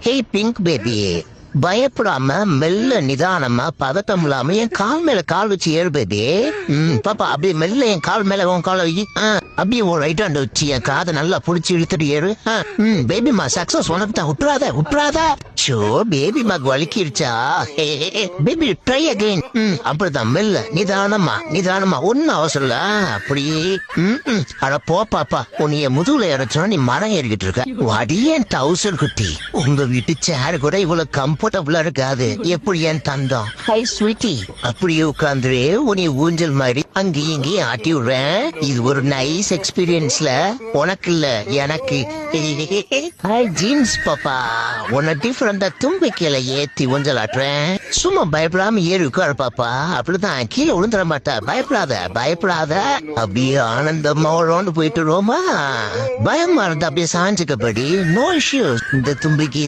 ஹே pink baby, பயப்படாம மெல்ல நிதானமா பதட்டம் இல்லாம என் கால் மேல கால் வச்சு ஏறு பேபி. பாப்பா அப்படியே மெல்ல என் கால் மேல உன் காலை வை. அப்படியே ஒரு ரைட் ஹேண்ட் வச்சு என் காதை நல்லா புடிச்சு இழுத்துட்டு ஏறு. பேபிமா சக்சஸ் உனக்கு தான். விட்டுறாத. ஷோ பேபிமாக்கு வலிக்கிருச்சா? Baby try again. அப்படிதான் மெல்ல நிதானமா ஒன்னும் அவசரம் இல்ல. அப்படியே அட போ பாப்பா, உன்னைய முதுகுல இறச்சோன்னா நீ மரம் ஏறிக்கிட்டு இருக்க. அடியேன் டவுசர் குட்டி, உங்க வீட்டு சேர் கூட இவ்வளவு கம்ஃபர்டபுளா இருக்காது. எப்படி என் தந்தம்? ஹை ஸ்வீட்டி, அப்படியே உட்காந்துரு. உன்னை ஊஞ்சல் மாதிரி அங்கேயும் இங்கேயும் ஆட்டி விடுறேன். இது ஒரு நைஸ் எக்ஸ்பீரியன்ஸ்ல. உனக்கு இல்ல எனக்கு. ஹாய் ஜீன்ஸ் பாப்பா, உன்னை டிஃபரெண்டா தும்பிக்கையில ஏத்தி ஊஞ்சல் ஆட்டுறேன். சும்மா பயப்படாம ஏறி உட்காரு பாப்பா. அப்படிதான் கீழே விழுந்துட மாட்டா. பயப்படாத. அப்படியே ஆனந்தமா போயிட்டு ரோமா. பயமா இருந்தா அப்படியே சாஞ்சுக்கப்படி. No issues. இந்த தும்பிக்கை